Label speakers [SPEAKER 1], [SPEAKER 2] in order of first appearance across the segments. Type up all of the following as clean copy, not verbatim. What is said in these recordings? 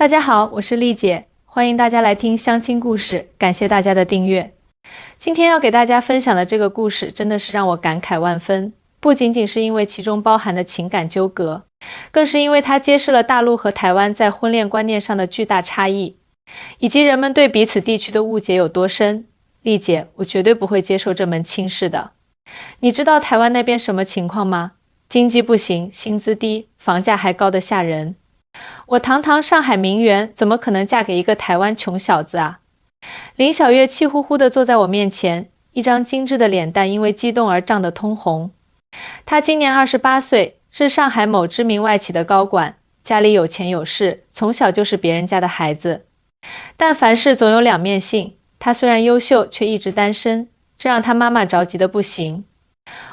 [SPEAKER 1] 大家好，我是丽姐，欢迎大家来听相亲故事，感谢大家的订阅。今天要给大家分享的这个故事真的是让我感慨万分，不仅仅是因为其中包含的情感纠葛，更是因为它揭示了大陆和台湾在婚恋观念上的巨大差异，以及人们对彼此地区的误解有多深。丽姐，我绝对不会接受这门亲事的。你知道台湾那边什么情况吗？经济不行，薪资低，房价还高得吓人。我堂堂上海名媛，怎么可能嫁给一个台湾穷小子啊？林小月气呼呼地坐在我面前，一张精致的脸蛋因为激动而涨得通红。她今年28岁，是上海某知名外企的高管，家里有钱有势，从小就是别人家的孩子。但凡事总有两面性，她虽然优秀，却一直单身，这让她妈妈着急得不行。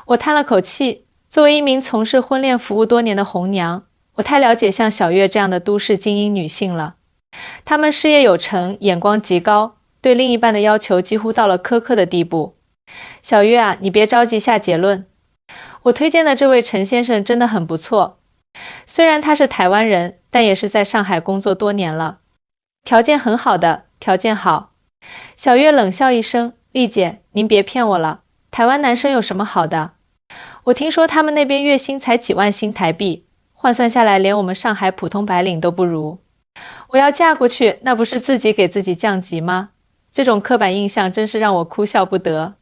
[SPEAKER 1] 我叹了口气，作为一名从事婚恋服务多年的红娘，我太了解像小月这样的都市精英女性了。她们事业有成，眼光极高，对另一半的要求几乎到了苛刻的地步。小月啊，你别着急下结论。我推荐的这位陈先生真的很不错，虽然他是台湾人，但也是在上海工作多年了，条件很好的，条件好。小月冷笑一声，丽姐，您别骗我了，台湾男生有什么好的？我听说他们那边月薪才几万新台币，换算下来连我们上海普通白领都不如。我要嫁过去，那不是自己给自己降级吗？这种刻板印象真是让我哭笑不得。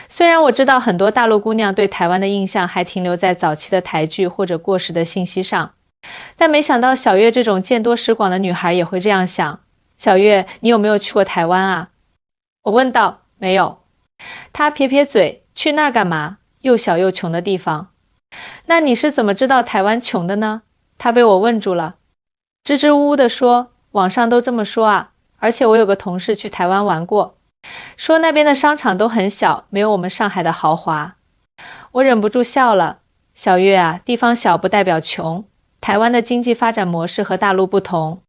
[SPEAKER 1] 虽然我知道很多大陆姑娘对台湾的印象还停留在早期的台剧或者过时的信息上，但没想到小月这种见多识广的女孩也会这样想。小月，你有没有去过台湾啊？我问道。没有。她撇撇嘴，去那儿干嘛？又小又穷的地方。那你是怎么知道台湾穷的呢？她被我问住了，支支吾吾地说，网上都这么说啊，而且我有个同事去台湾玩过，说那边的商场都很小，没有我们上海的豪华。我忍不住笑了。小月啊，地方小不代表穷，台湾的经济发展模式和大陆不同，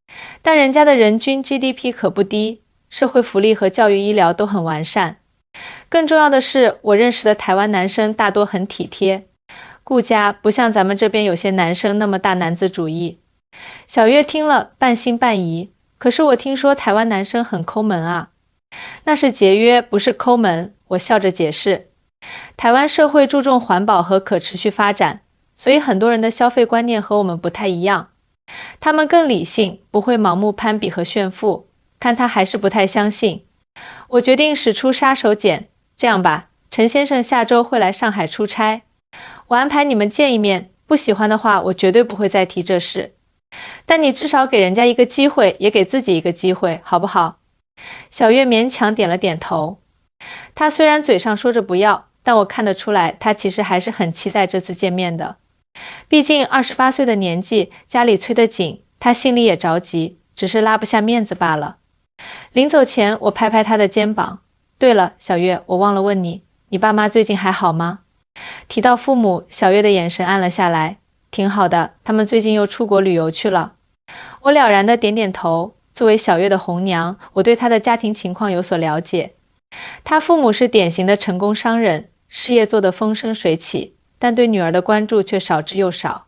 [SPEAKER 1] 但人家的人均 GDP 可不低，社会福利和教育医疗都很完善。更重要的是，我认识的台湾男生大多很体贴，顾家，不像咱们这边有些男生那么大男子主义。小月听了半信半疑，可是我听说台湾男生很抠门啊。那是节约，不是抠门，我笑着解释。台湾社会注重环保和可持续发展，所以很多人的消费观念和我们不太一样。他们更理性，不会盲目攀比和炫富。看他还是不太相信，我决定使出杀手锏。这样吧，陈先生下周会来上海出差，我安排你们见一面，不喜欢的话，我绝对不会再提这事。但你至少给人家一个机会，也给自己一个机会，好不好？小月勉强点了点头。她虽然嘴上说着不要，但我看得出来，她其实还是很期待这次见面的。毕竟28岁的年纪，家里催得紧，她心里也着急，只是拉不下面子罢了。临走前，我拍拍她的肩膀。对了，小月，我忘了问你，你爸妈最近还好吗？提到父母，小月的眼神暗了下来。挺好的，他们最近又出国旅游去了。我了然地点点头。作为小月的红娘，我对她的家庭情况有所了解。她父母是典型的成功商人，事业做得风生水起，但对女儿的关注却少之又少。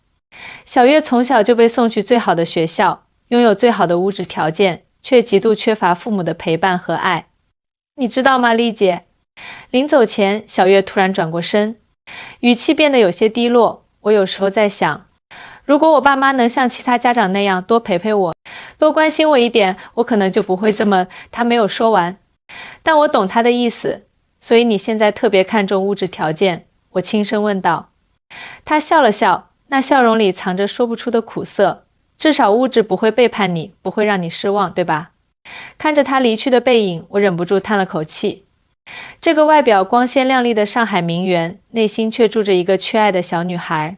[SPEAKER 1] 小月从小就被送去最好的学校，拥有最好的物质条件，却极度缺乏父母的陪伴和爱。你知道吗，丽姐？临走前，小月突然转过身，语气变得有些低落。我有时候在想，如果我爸妈能像其他家长那样多陪陪我，多关心我一点，我可能就不会这么……他没有说完，但我懂他的意思。所以你现在特别看重物质条件？我轻声问道。他笑了笑，那笑容里藏着说不出的苦涩。至少物质不会背叛你，不会让你失望，对吧？看着他离去的背影，我忍不住叹了口气。这个外表光鲜亮丽的上海名媛，内心却住着一个缺爱的小女孩。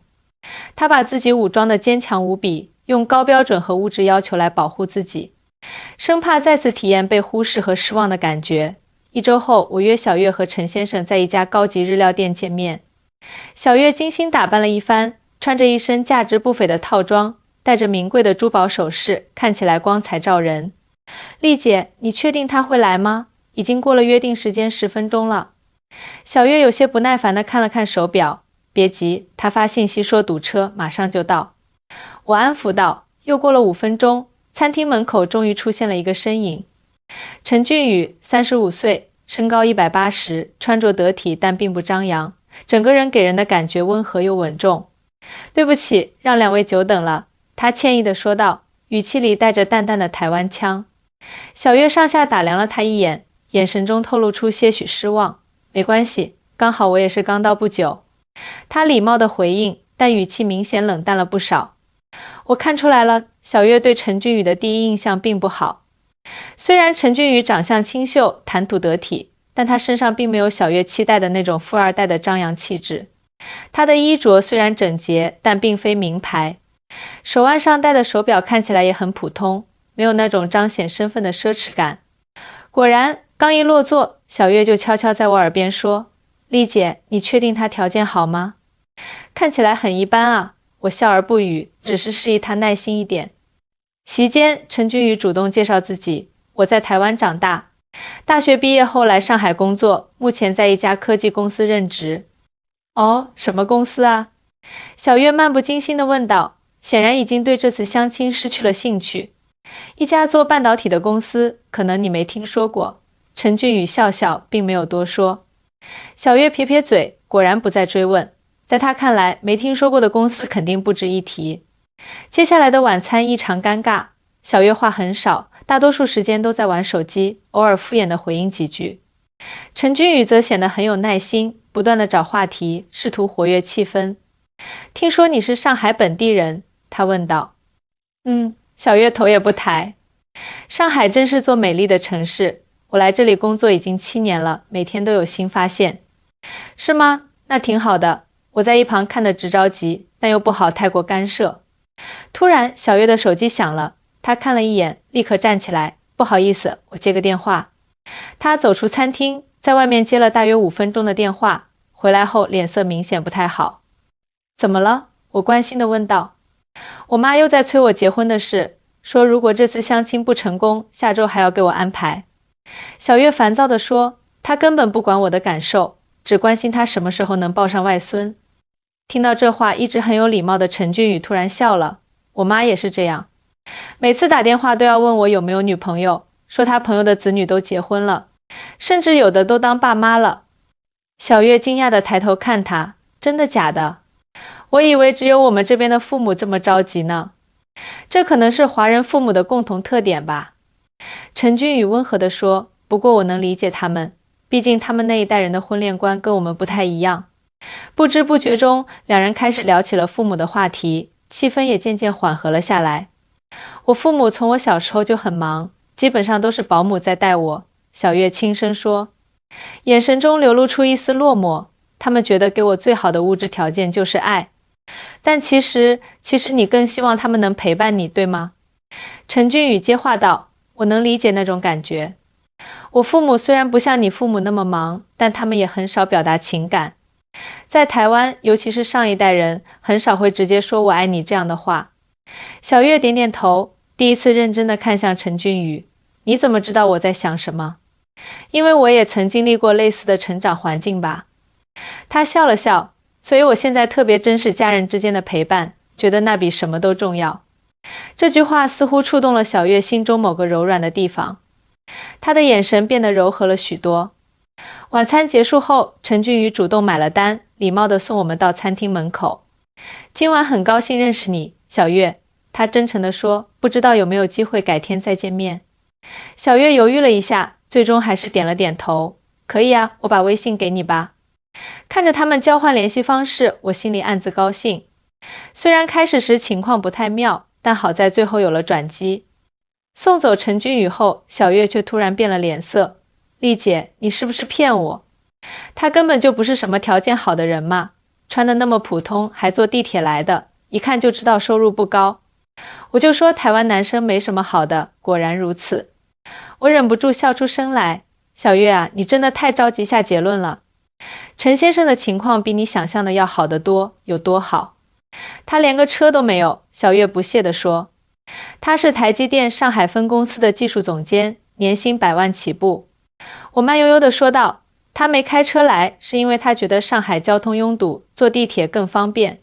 [SPEAKER 1] 她把自己武装得坚强无比，用高标准和物质要求来保护自己，生怕再次体验被忽视和失望的感觉。1周后，我约小月和陈先生在一家高级日料店见面。小月精心打扮了一番，穿着一身价值不菲的套装，戴着名贵的珠宝首饰，看起来光彩照人。丽姐，你确定他会来吗？已经过了约定时间10分钟了。小月有些不耐烦地看了看手表。别急，他发信息说堵车，马上就到。我安抚道，又过了5分钟，餐厅门口终于出现了一个身影。陈俊宇，35岁，身高180，穿着得体但并不张扬，整个人给人的感觉温和又稳重。对不起，让两位久等了，他歉意地说道，语气里带着淡淡的台湾腔。小月上下打量了他一眼，眼神中透露出些许失望。没关系，刚好我也是刚到不久。他礼貌地回应，但语气明显冷淡了不少。我看出来了，小月对陈俊宇的第一印象并不好。虽然陈俊宇长相清秀，谈吐得体，但他身上并没有小月期待的那种富二代的张扬气质。他的衣着虽然整洁，但并非名牌。手腕上戴的手表看起来也很普通，没有那种彰显身份的奢侈感。果然，刚一落座，小月就悄悄在我耳边说：“丽姐，你确定他条件好吗？”看起来很一般啊，我笑而不语，只是示意他耐心一点。席间，陈俊宇主动介绍自己：“我在台湾长大，大学毕业后来上海工作，目前在一家科技公司任职。”哦，什么公司啊？小月漫不经心地问道，显然已经对这次相亲失去了兴趣。一家做半导体的公司，可能你没听说过。陈俊宇笑笑，并没有多说。小月撇撇嘴，果然不再追问。在他看来，没听说过的公司肯定不值一提。接下来的晚餐异常尴尬，小月话很少，大多数时间都在玩手机，偶尔敷衍地回应几句。陈俊宇则显得很有耐心，不断地找话题，试图活跃气氛。听说你是上海本地人，他问道。小月头也不抬。上海真是座美丽的城市，我来这里工作已经7年了，每天都有新发现。是吗？那挺好的。我在一旁看得直着急，但又不好太过干涉。突然，小月的手机响了，她看了一眼，立刻站起来，不好意思，我接个电话。她走出餐厅，在外面接了大约5分钟的电话，回来后脸色明显不太好。怎么了？我关心地问道。我妈又在催我结婚的事，说如果这次相亲不成功，下周还要给我安排。小月烦躁地说，她根本不管我的感受，只关心她什么时候能抱上外孙。听到这话，一直很有礼貌的陈俊宇突然笑了。我妈也是这样，每次打电话都要问我有没有女朋友，说她朋友的子女都结婚了，甚至有的都当爸妈了。小月惊讶地抬头看他，真的假的？我以为只有我们这边的父母这么着急呢。这可能是华人父母的共同特点吧。陈俊宇温和地说，不过我能理解他们，毕竟他们那一代人的婚恋观跟我们不太一样。不知不觉中，两人开始聊起了父母的话题，气氛也渐渐缓和了下来。我父母从我小时候就很忙，基本上都是保姆在带我，小月轻声说，眼神中流露出一丝落寞。他们觉得给我最好的物质条件就是爱，但其实你更希望他们能陪伴你，对吗？陈俊宇接话道，我能理解那种感觉。我父母虽然不像你父母那么忙，但他们也很少表达情感。在台湾，尤其是上一代人，很少会直接说我爱你这样的话。小月点点头，第一次认真地看向陈俊宇，你怎么知道我在想什么？因为我也曾经历过类似的成长环境吧。他笑了笑，所以我现在特别珍视家人之间的陪伴，觉得那比什么都重要。这句话似乎触动了小月心中某个柔软的地方，她的眼神变得柔和了许多。晚餐结束后，陈俊宇主动买了单，礼貌地送我们到餐厅门口。今晚很高兴认识你，小月，他真诚地说，不知道有没有机会改天再见面。小月犹豫了一下，最终还是点了点头，可以啊，我把微信给你吧。看着他们交换联系方式，我心里暗自高兴。虽然开始时情况不太妙，但好在最后有了转机。送走陈君宇后，小月却突然变了脸色。丽姐，你是不是骗我？他根本就不是什么条件好的人嘛，穿得那么普通，还坐地铁来的，一看就知道收入不高。我就说台湾男生没什么好的，果然如此。我忍不住笑出声来。小月啊，你真的太着急下结论了。陈先生的情况比你想象的要好得多，有多好？他连个车都没有，小月不屑地说。他是台积电上海分公司的技术总监，年薪100万起步。我慢悠悠地说道，他没开车来，是因为他觉得上海交通拥堵，坐地铁更方便。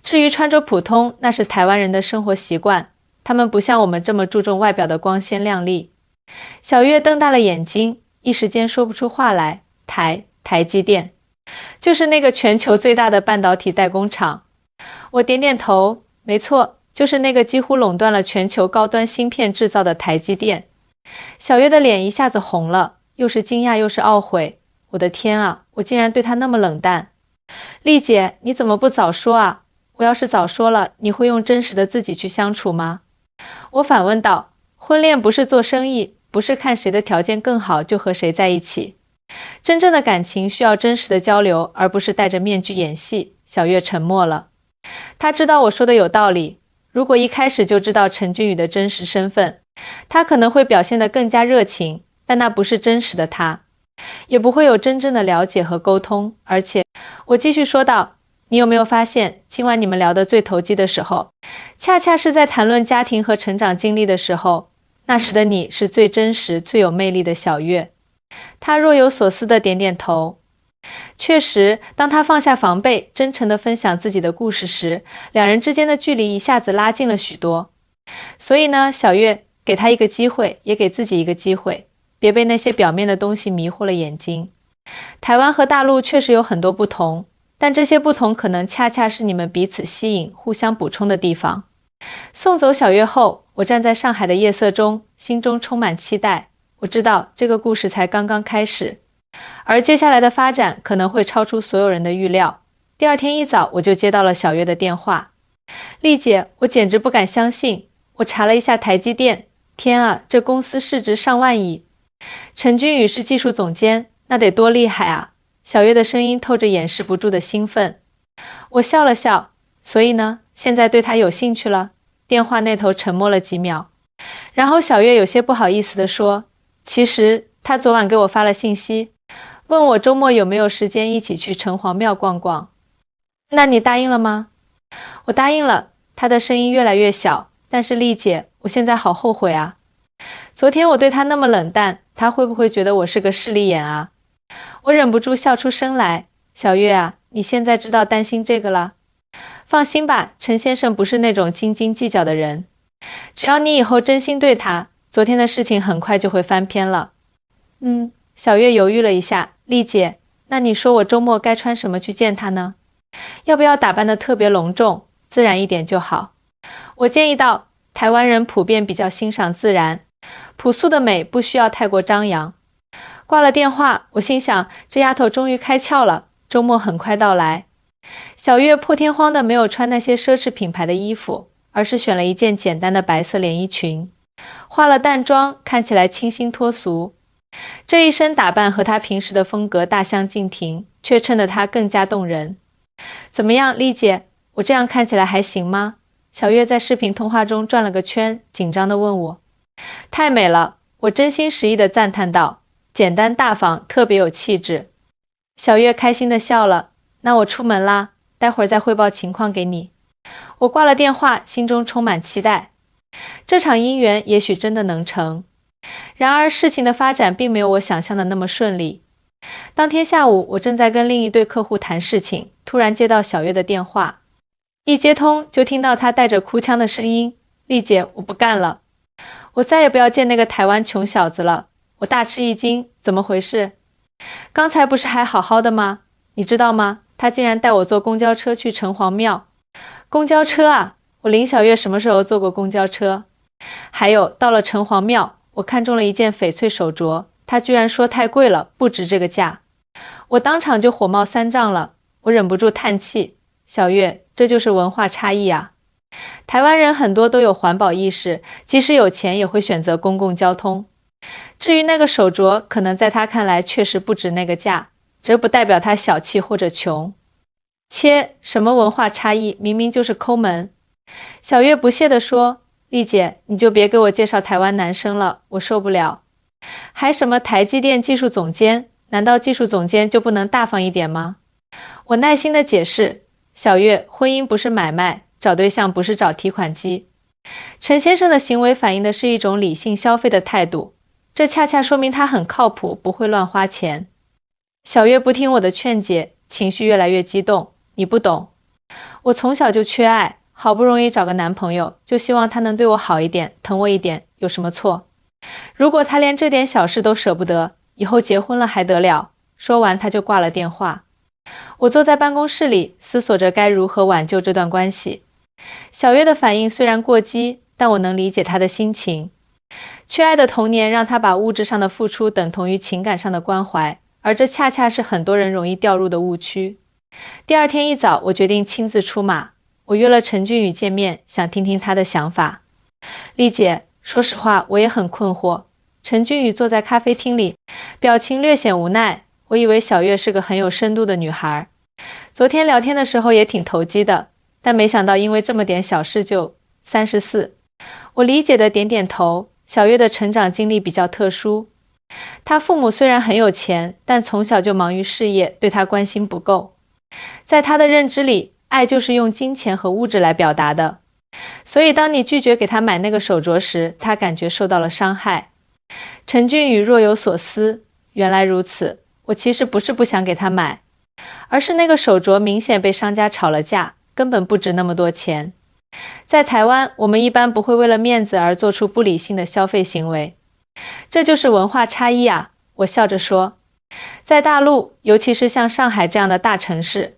[SPEAKER 1] 至于穿着普通，那是台湾人的生活习惯，他们不像我们这么注重外表的光鲜亮丽。小月瞪大了眼睛，一时间说不出话来。台积电，就是那个全球最大的半导体代工厂。我点点头，没错，就是那个几乎垄断了全球高端芯片制造的台积电。小月的脸一下子红了，又是惊讶又是懊悔。我的天啊，我竟然对她那么冷淡。丽姐，你怎么不早说啊？我要是早说了，你会用真实的自己去相处吗？我反问道。婚恋不是做生意，不是看谁的条件更好就和谁在一起。真正的感情需要真实的交流，而不是戴着面具演戏。小月沉默了。她知道我说的有道理，如果一开始就知道陈俊宇的真实身份，她可能会表现得更加热情，但那不是真实的她，也不会有真正的了解和沟通。而且，我继续说道，你有没有发现，今晚你们聊得最投机的时候，恰恰是在谈论家庭和成长经历的时候，那时的你是最真实、最有魅力的小月。他若有所思地点点头。确实，当他放下防备，真诚地分享自己的故事时，两人之间的距离一下子拉近了许多。所以呢，小月，给他一个机会，也给自己一个机会，别被那些表面的东西迷惑了眼睛。台湾和大陆确实有很多不同，但这些不同可能恰恰是你们彼此吸引、互相补充的地方。送走小月后，我站在上海的夜色中，心中充满期待。我知道这个故事才刚刚开始，而接下来的发展可能会超出所有人的预料。第二天一早，我就接到了小月的电话。丽姐，我简直不敢相信，我查了一下台积电，天啊，这公司市值上万亿。陈君宇是技术总监，那得多厉害啊！小月的声音透着掩饰不住的兴奋。我笑了笑，所以呢，现在对他有兴趣了？电话那头沉默了几秒，然后小月有些不好意思地说，其实他昨晚给我发了信息，问我周末有没有时间一起去城隍庙逛逛。那你答应了吗？我答应了。他的声音越来越小，但是丽姐，我现在好后悔啊。昨天我对他那么冷淡，他会不会觉得我是个势利眼啊？我忍不住笑出声来。小月啊，你现在知道担心这个了？放心吧，陈先生不是那种斤斤计较的人。只要你以后真心对他，昨天的事情很快就会翻篇了。小月犹豫了一下。丽姐，那你说我周末该穿什么去见他呢？要不要打扮得特别隆重，自然一点就好？我建议道，台湾人普遍比较欣赏自然，朴素的美不需要太过张扬。挂了电话，我心想，这丫头终于开窍了，周末很快到来。小月破天荒的没有穿那些奢侈品牌的衣服，而是选了一件简单的白色连衣裙，化了淡妆，看起来清新脱俗。这一身打扮和她平时的风格大相径庭，却衬得她更加动人。怎么样，丽姐，我这样看起来还行吗？小月在视频通话中转了个圈，紧张地问我。太美了，我真心实意地赞叹道，简单大方，特别有气质。小月开心地笑了，那我出门啦，待会儿再汇报情况给你。我挂了电话，心中充满期待。这场姻缘也许真的能成。然而事情的发展并没有我想象的那么顺利。当天下午，我正在跟另一对客户谈事情，突然接到小月的电话。一接通就听到她带着哭腔的声音，丽姐，我不干了，我再也不要见那个台湾穷小子了。我大吃一惊，怎么回事？刚才不是还好好的吗？你知道吗？他竟然带我坐公交车去城隍庙。公交车啊，我林小月什么时候坐过公交车？还有，到了城隍庙，我看中了一件翡翠手镯，他居然说太贵了，不值这个价。我当场就火冒三丈了，我忍不住叹气。小月，这就是文化差异啊。台湾人很多都有环保意识，即使有钱也会选择公共交通。至于那个手镯，可能在他看来确实不值那个价，这不代表他小气或者穷。切，什么文化差异，明明就是抠门。小月不屑地说，丽姐，你就别给我介绍台湾男生了，我受不了。还什么台积电技术总监，难道技术总监就不能大方一点吗？我耐心地解释，小月，婚姻不是买卖，找对象不是找提款机。陈先生的行为反映的是一种理性消费的态度，这恰恰说明他很靠谱，不会乱花钱。小月不听我的劝解，情绪越来越激动。你不懂，我从小就缺爱，好不容易找个男朋友，就希望他能对我好一点，疼我一点，有什么错？如果他连这点小事都舍不得，以后结婚了还得了？说完他就挂了电话。我坐在办公室里，思索着该如何挽救这段关系。小月的反应虽然过激，但我能理解她的心情。缺爱的童年让她把物质上的付出等同于情感上的关怀，而这恰恰是很多人容易掉入的误区。第二天一早，我决定亲自出马。我约了陈俊宇见面，想听听他的想法。丽姐，说实话，我也很困惑。陈俊宇坐在咖啡厅里，表情略显无奈。我以为小月是个很有深度的女孩，昨天聊天的时候也挺投机的，但没想到因为这么点小事就34。我理解的点点头。小月的成长经历比较特殊，她父母虽然很有钱，但从小就忙于事业，对她关心不够。在她的认知里，爱就是用金钱和物质来表达的，所以当你拒绝给她买那个手镯时，她感觉受到了伤害。陈俊宇若有所思，原来如此，我其实不是不想给她买，而是那个手镯明显被商家炒了价，根本不值那么多钱。在台湾，我们一般不会为了面子而做出不理性的消费行为，这就是文化差异啊，我笑着说。在大陆，尤其是像上海这样的大城市，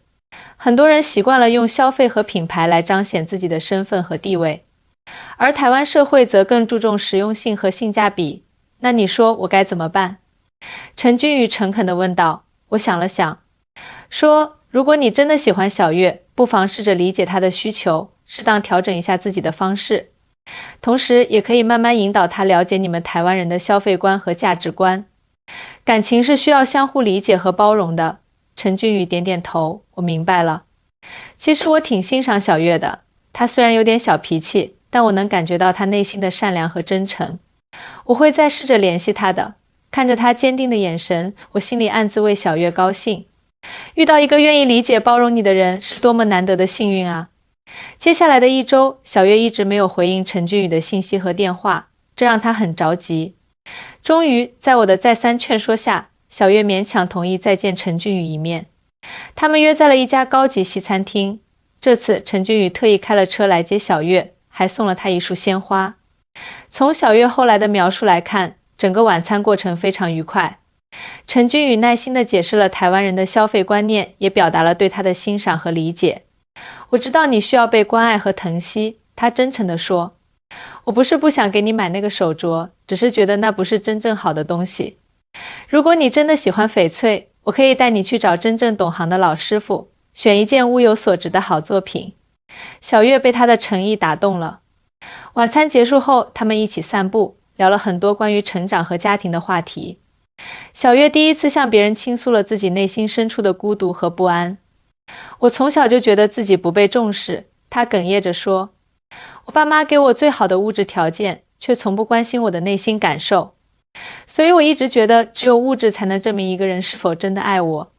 [SPEAKER 1] 很多人习惯了用消费和品牌来彰显自己的身份和地位，而台湾社会则更注重实用性和性价比。那你说我该怎么办？陈君宇诚恳地问道。我想了想，说，如果你真的喜欢小月，不妨试着理解她的需求，适当调整一下自己的方式，同时也可以慢慢引导她了解你们台湾人的消费观和价值观。感情是需要相互理解和包容的。陈俊宇点点头，我明白了。其实我挺欣赏小月的，她虽然有点小脾气，但我能感觉到她内心的善良和真诚。我会再试着联系她的。看着她坚定的眼神，我心里暗自为小月高兴。遇到一个愿意理解包容你的人，是多么难得的幸运啊！接下来的一周，小月一直没有回应陈俊宇的信息和电话，这让她很着急。终于，在我的再三劝说下，小月勉强同意再见陈俊宇一面。他们约在了一家高级西餐厅。这次陈俊宇特意开了车来接小月，还送了她一束鲜花。从小月后来的描述来看，整个晚餐过程非常愉快。陈君宇耐心地解释了台湾人的消费观念，也表达了对他的欣赏和理解。我知道你需要被关爱和疼惜，他真诚地说。我不是不想给你买那个手镯，只是觉得那不是真正好的东西。如果你真的喜欢翡翠，我可以带你去找真正懂行的老师傅，选一件物有所值的好作品。小月被他的诚意打动了。晚餐结束后，他们一起散步，聊了很多关于成长和家庭的话题。小月第一次向别人倾诉了自己内心深处的孤独和不安。我从小就觉得自己不被重视，她哽咽着说，我爸妈给我最好的物质条件，却从不关心我的内心感受。所以我一直觉得只有物质才能证明一个人是否真的爱我。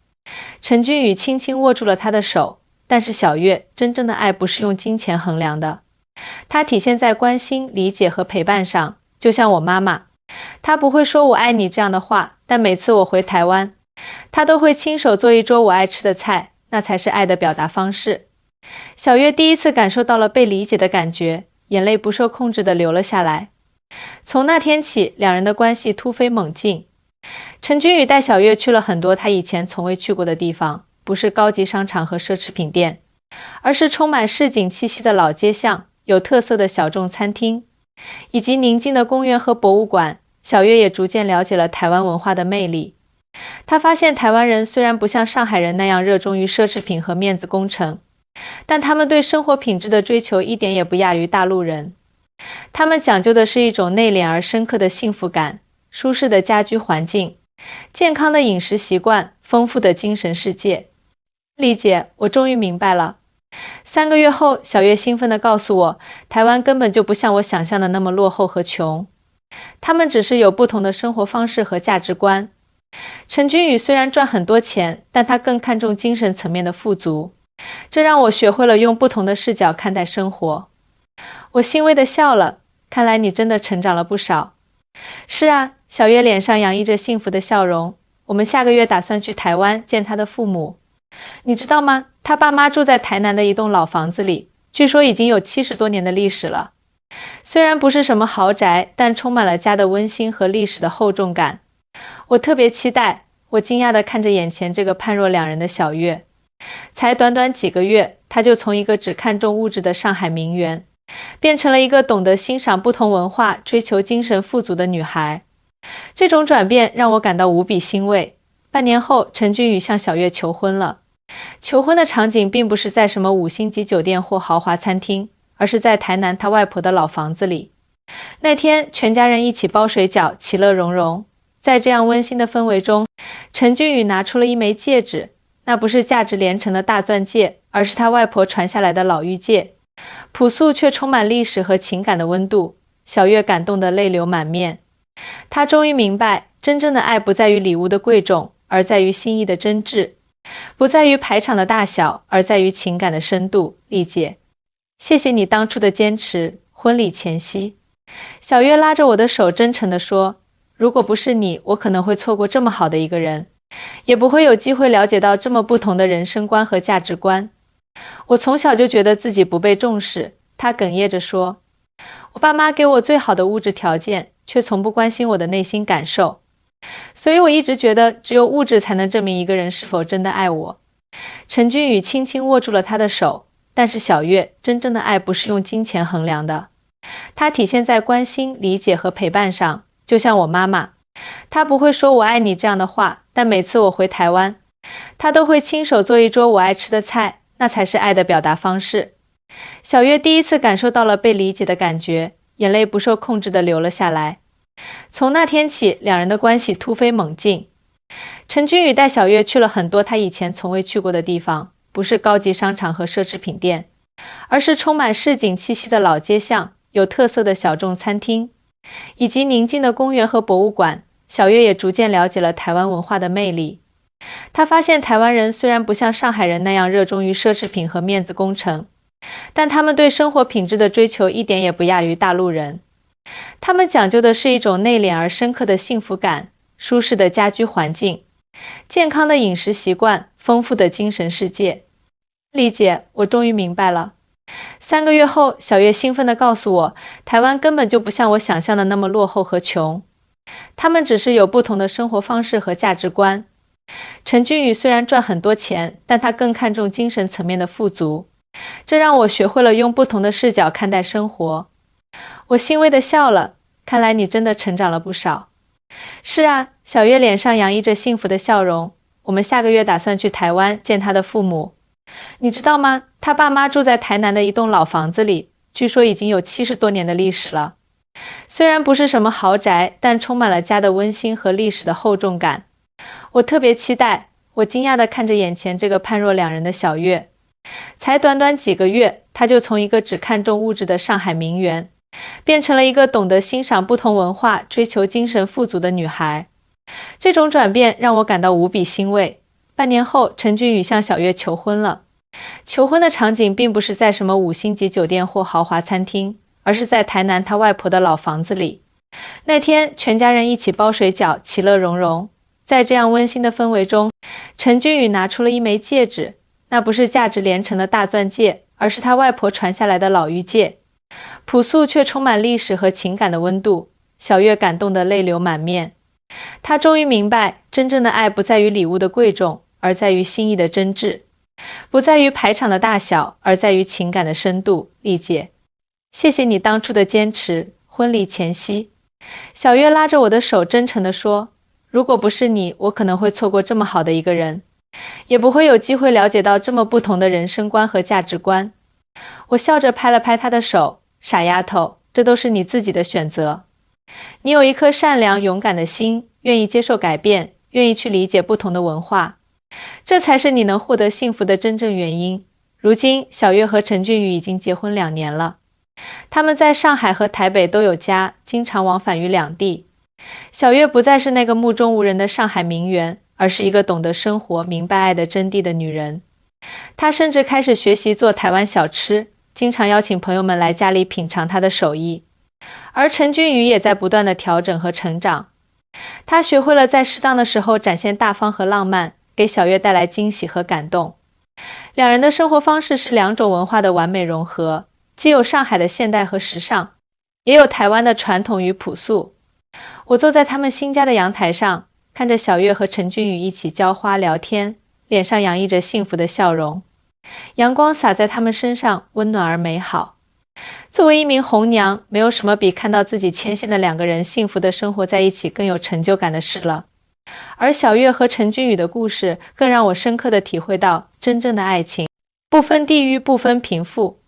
[SPEAKER 1] 陈君宇轻轻握住了她的手，但是小月，真正的爱不是用金钱衡量的，它体现在关心、理解和陪伴上。就像我妈妈，她不会说我爱你这样的话，但每次我回台湾，她都会亲手做一桌我爱吃的菜，那才是爱的表达方式。小月第一次感受到了被理解的感觉，眼泪不受控制地流了下来。从那天起，两人的关系突飞猛进。陈君宇带小月去了很多他以前从未去过的地方，不是高级商场和奢侈品店，而是充满市井气息的老街巷，有特色的小众餐厅，以及宁静的公园和博物馆。小月也逐渐了解了台湾文化的魅力。她发现台湾人虽然不像上海人那样热衷于奢侈品和面子工程，但他们对生活品质的追求一点也不亚于大陆人。他们讲究的是一种内敛而深刻的幸福感，舒适的家居环境，健康的饮食习惯，丰富的精神世界。丽姐，我终于明白了。3个月后，小月兴奋地告诉我，台湾根本就不像我想象的那么落后和穷，他们只是有不同的生活方式和价值观。陈君宇虽然赚很多钱，但他更看重精神层面的富足，这让我学会了用不同的视角看待生活。我欣慰地笑了，看来你真的成长了不少。是啊，小月脸上洋溢着幸福的笑容。我们下个月打算去台湾见她的父母。你知道吗？她爸妈住在台南的一栋老房子里，据说已经有70多年的历史了。虽然不是什么豪宅，但充满了家的温馨和历史的厚重感。我特别期待，我惊讶地看着眼前这个判若两人的小月。才短短几个月，她就从一个只看重物质的上海名媛，变成了一个懂得欣赏不同文化、追求精神富足的女孩。这种转变让我感到无比欣慰。半年后，陈君宇向小月求婚了。求婚的场景并不是在什么5星级酒店或豪华餐厅，而是在台南他外婆的老房子里。那天，全家人一起包水饺，其乐融融。在这样温馨的氛围中，陈君宇拿出了一枚戒指，那不是价值连城的大钻戒，而是他外婆传下来的老玉戒，朴素却充满历史和情感的温度。小月感动得泪流满面。她终于明白，真正的爱不在于礼物的贵重，而在于心意的真挚；不在于排场的大小，而在于情感的深度。丽姐，谢谢你当初的坚持。婚礼前夕，小月拉着我的手，真诚地说：“如果不是你，我可能会错过这么好的一个人，也不会有机会了解到这么不同的人生观和价值观。我从小就觉得自己不被重视。”她哽咽着说：“我爸妈给我最好的物质条件，却从不关心我的内心感受。所以我一直觉得，只有物质才能证明一个人是否真的爱我。”陈君宇轻轻握住了她的手，但是小月，真正的爱不是用金钱衡量的，它体现在关心、理解和陪伴上。就像我妈妈，她不会说我爱你这样的话，但每次我回台湾，她都会亲手做一桌我爱吃的菜，那才是爱的表达方式。小月第一次感受到了被理解的感觉，眼泪不受控制地流了下来。从那天起，两人的关系突飞猛进。陈君宇带小月去了很多他以前从未去过的地方，不是高级商场和奢侈品店，而是充满市井气息的老街巷，有特色的小众餐厅，以及宁静的公园和博物馆。小月也逐渐了解了台湾文化的魅力。她发现台湾人虽然不像上海人那样热衷于奢侈品和面子工程，但他们对生活品质的追求一点也不亚于大陆人。他们讲究的是一种内敛而深刻的幸福感，舒适的家居环境，健康的饮食习惯，丰富的精神世界。丽姐，我终于明白了。3个月后，小月兴奋地告诉我，台湾根本就不像我想象的那么落后和穷，他们只是有不同的生活方式和价值观。陈君宇虽然赚很多钱，但他更看重精神层面的富足，这让我学会了用不同的视角看待生活。我欣慰地笑了，看来你真的成长了不少。是啊，小月脸上洋溢着幸福的笑容。我们下个月打算去台湾见她的父母。你知道吗？她爸妈住在台南的一栋老房子里，据说已经有70多年的历史了。虽然不是什么豪宅，但充满了家的温馨和历史的厚重感。我特别期待。我惊讶地看着眼前这个判若两人的小月。才短短几个月，她就从一个只看重物质的上海名媛，变成了一个懂得欣赏不同文化、追求精神富足的女孩。这种转变让我感到无比欣慰。半年后，陈君宇向小月求婚了。求婚的场景并不是在什么5星级酒店或豪华餐厅，而是在台南他外婆的老房子里。那天，全家人一起包水饺，其乐融融。在这样温馨的氛围中，陈君宇拿出了一枚戒指，那不是价值连城的大钻戒，而是他外婆传下来的老玉戒，朴素却充满历史和情感的温度。小月感动得泪流满面。她终于明白，真正的爱不在于礼物的贵重，而在于心意的真挚；不在于排场的大小，而在于情感的深度。丽姐，谢谢你当初的坚持。婚礼前夕，小月拉着我的手，真诚地说：“如果不是你，我可能会错过这么好的一个人，也不会有机会了解到这么不同的人生观和价值观。”我笑着拍了拍她的手：“傻丫头，这都是你自己的选择。你有一颗善良勇敢的心，愿意接受改变，愿意去理解不同的文化，这才是你能获得幸福的真正原因。”如今，小月和陈俊宇已经结婚2年了，他们在上海和台北都有家，经常往返于两地。小月不再是那个目中无人的上海名媛，而是一个懂得生活、明白爱的真谛的女人。她甚至开始学习做台湾小吃，经常邀请朋友们来家里品尝她的手艺。而陈君宇也在不断的调整和成长，他学会了在适当的时候展现大方和浪漫，给小月带来惊喜和感动。两人的生活方式是两种文化的完美融合，既有上海的现代和时尚，也有台湾的传统与朴素。我坐在他们新家的阳台上，看着小月和陈君宇一起浇花聊天，脸上洋溢着幸福的笑容。阳光洒在他们身上，温暖而美好。作为一名红娘，没有什么比看到自己牵线的两个人幸福的生活在一起更有成就感的事了。而小月和陈君宇的故事，更让我深刻地体会到真正的爱情，不分地域，不分贫富。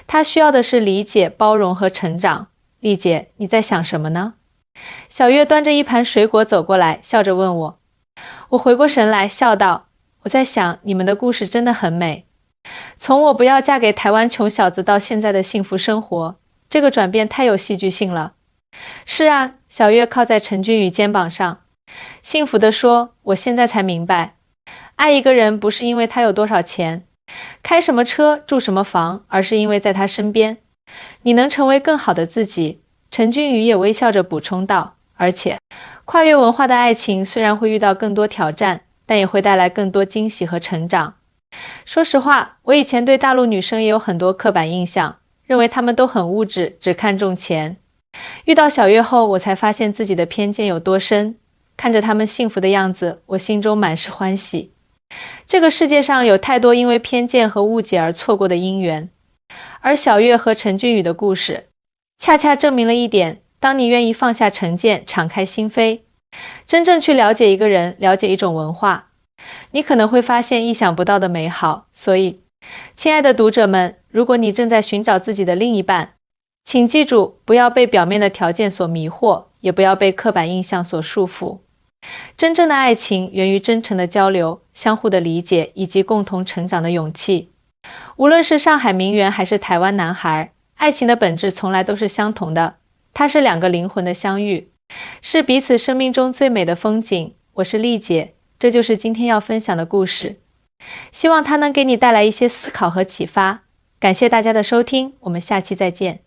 [SPEAKER 1] 他需要的是理解、包容和成长。丽姐，你在想什么呢？小月端着一盘水果走过来，笑着问我。我回过神来，笑道：我在想，你们的故事真的很美。从我不要嫁给台湾穷小子到现在的幸福生活，这个转变太有戏剧性了。是啊，小月靠在陈君宇肩膀上，幸福地说，我现在才明白，爱一个人不是因为他有多少钱，开什么车，住什么房，而是因为在他身边，你能成为更好的自己。陈君宇也微笑着补充道，而且跨越文化的爱情虽然会遇到更多挑战，但也会带来更多惊喜和成长。说实话，我以前对大陆女生也有很多刻板印象，认为她们都很物质，只看重钱。遇到小月后，我才发现自己的偏见有多深。看着她们幸福的样子，我心中满是欢喜。这个世界上有太多因为偏见和误解而错过的姻缘，而小月和陈君宇的故事，恰恰证明了一点：当你愿意放下成见，敞开心扉，真正去了解一个人，了解一种文化，你可能会发现意想不到的美好。所以，亲爱的读者们，如果你正在寻找自己的另一半，请记住，不要被表面的条件所迷惑，也不要被刻板印象所束缚。真正的爱情源于真诚的交流、相互的理解以及共同成长的勇气。无论是上海名媛还是台湾男孩，爱情的本质从来都是相同的，它是两个灵魂的相遇，是彼此生命中最美的风景。我是丽姐，这就是今天要分享的故事，希望它能给你带来一些思考和启发。感谢大家的收听，我们下期再见。